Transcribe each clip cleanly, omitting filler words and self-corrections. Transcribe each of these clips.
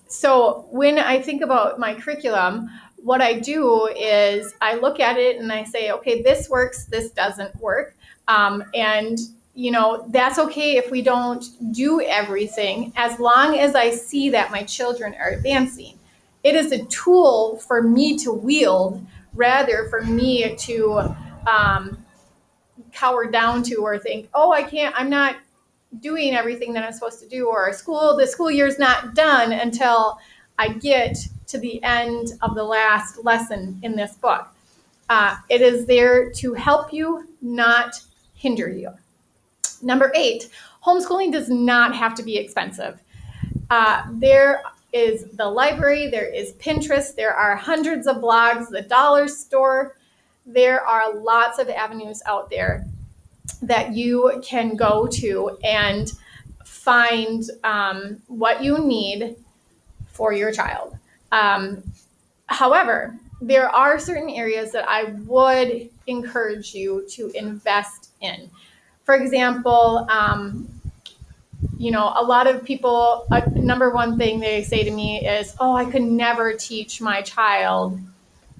So when I think about my curriculum, what I do is I look at it and I say, okay, this works, this doesn't work. And that's okay if we don't do everything, as long as I see that my children are advancing. It is a tool for me to wield rather for me to cower down to or think, oh, I'm not doing everything that I'm supposed to do, or the school year's not done until I get to the end of the last lesson in this book. It is there to help you, not hinder you. Number 8, homeschooling does not have to be expensive. There is the library, there is Pinterest, there are hundreds of blogs, the dollar store. There are lots of avenues out there that you can go to and find what you need for your child. However, there are certain areas that I would encourage you to invest in. For example, a lot of people, number one thing they say to me is, oh, I could never teach my child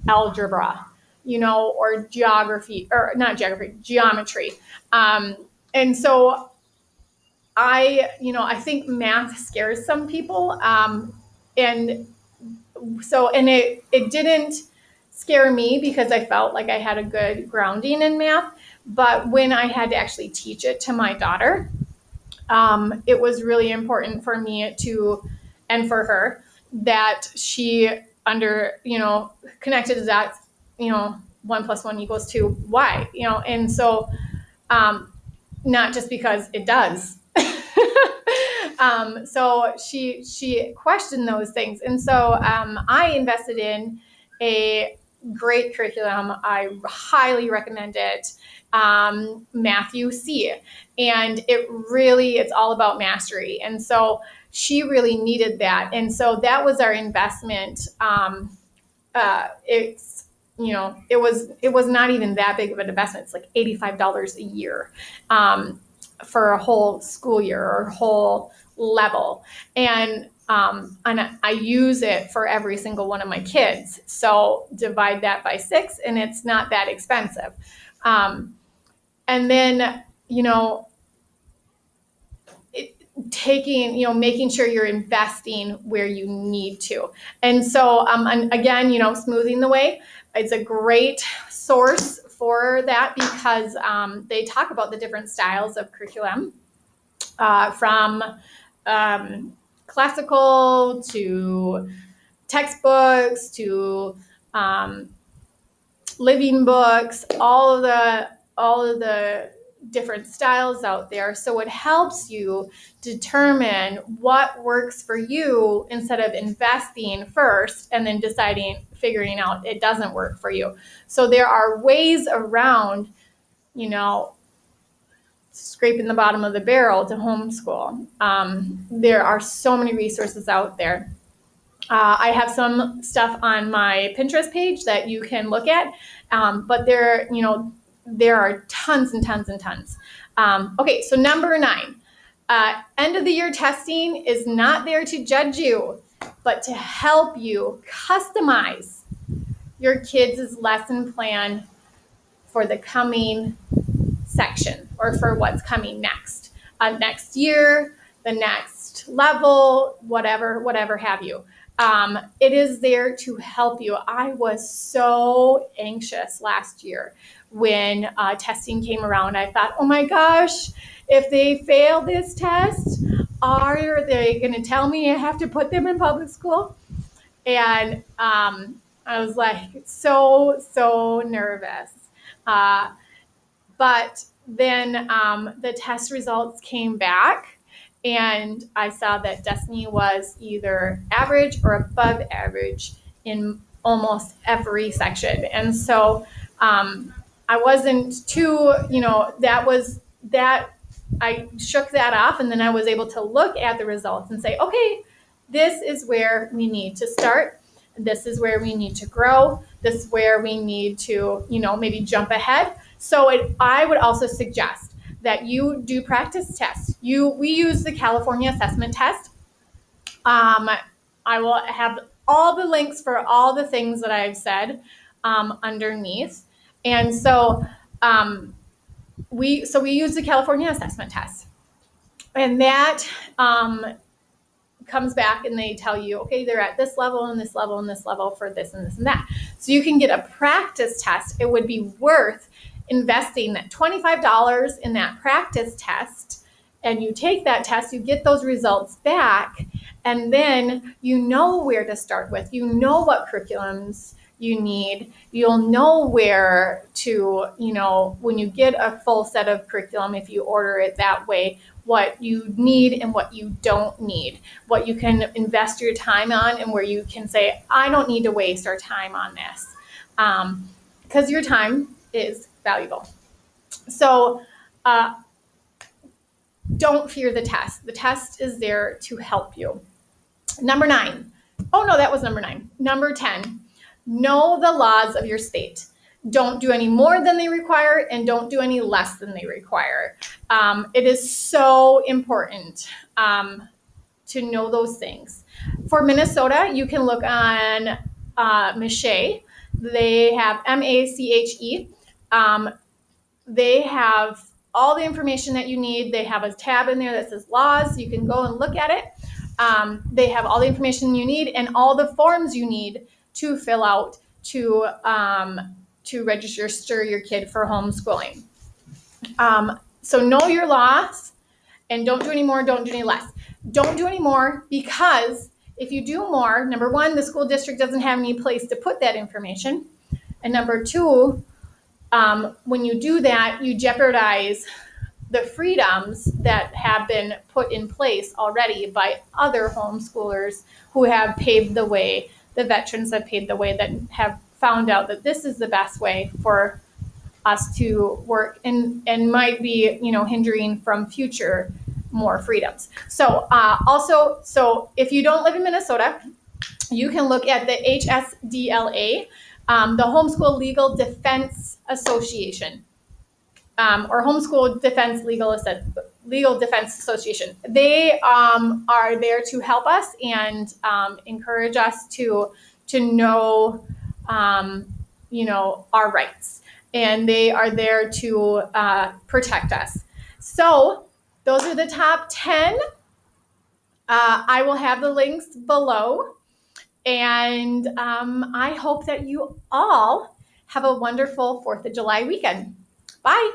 algebra, or geography, or not geography, geometry. And so I think math scares some people. And it didn't scare me because I felt like I had a good grounding in math. But when I had to actually teach it to my daughter, it was really important for me and for her, that she connected to that, 1 + 1 = 2, why, and so, not just because it does. So she questioned those things. And so I invested in a great curriculum. I highly recommend it. Matthew C. And it's all about mastery. And so she really needed that. And so that was our investment. It was not even that big of an investment. It's like $85 a year for a whole school year or whole level. And I use it for every single one of my kids. So divide that by 6 and it's not that expensive. And then, making sure you're investing where you need to. And so, and again, Smoothing the Way, it's a great source for that because they talk about the different styles of curriculum, from classical to textbooks to living books, all of the different styles out there. So it helps you determine what works for you instead of investing first and then figuring out it doesn't work for you. So there are ways around, scraping the bottom of the barrel to homeschool. There are so many resources out there. I have some stuff on my Pinterest page that you can look at, but there are tons and tons and tons. Okay, so number 9, end of the year testing is not there to judge you, but to help you customize your kids' lesson plan for the coming section or for what's coming next year, the next level, whatever have you. It is there to help you. I was so anxious last year when testing came around. I thought, oh my gosh, if they fail this test, are they going to tell me I have to put them in public school? And I was like so nervous. But then the test results came back, and I saw that Destiny was either average or above average in almost every section. And so I wasn't too, I shook that off, and then I was able to look at the results and say, okay, this is where we need to start. This is where we need to grow. This is where we need to, maybe jump ahead. So I would also suggest that you do practice tests. We use the California assessment test. I will have all the links for all the things that I've said underneath. And so we use the California assessment test, and that comes back and they tell you, okay, they're at this level and this level and this level for this and this and that. So you can get a practice test. It would be worth investing that $25 in that practice test, and you take that test, you get those results back, and then you know where to start with. You know what curriculums you need. You'll know where to, when you get a full set of curriculum, if you order it that way, what you need and what you don't need, what you can invest your time on, and where you can say, I don't need to waste our time on this, because your time is valuable. So don't fear the test. The test is there to help you. Number 9. Oh no, that was number 9. Number 10, know the laws of your state. Don't do any more than they require, and don't do any less than they require. It is so important to know those things. For Minnesota, you can look on Mache. They have MACHE. They have all the information that you need. They have a tab in there that says laws. You can go and look at it. They have all the information you need and all the forms you need to fill out to register your kid for homeschooling. So know your laws, and don't do any more, don't do any less. Don't do any more, because if you do more, number 1, the school district doesn't have any place to put that information. And number 2, when you do that, you jeopardize the freedoms that have been put in place already by other homeschoolers who have paved the way, the veterans have paved the way, that have found out that this is the best way for us to work, and might be, hindering from future more freedoms. So so if you don't live in Minnesota, you can look at the HSDLA, the Homeschool Legal Defense Association, or Homeschool Defense Legal Defense Association. They are there to help us and encourage us to know our rights, and they are there to protect us. So those are the top 10. I will have the links below, and I hope that you all have a wonderful 4th of July weekend. Bye.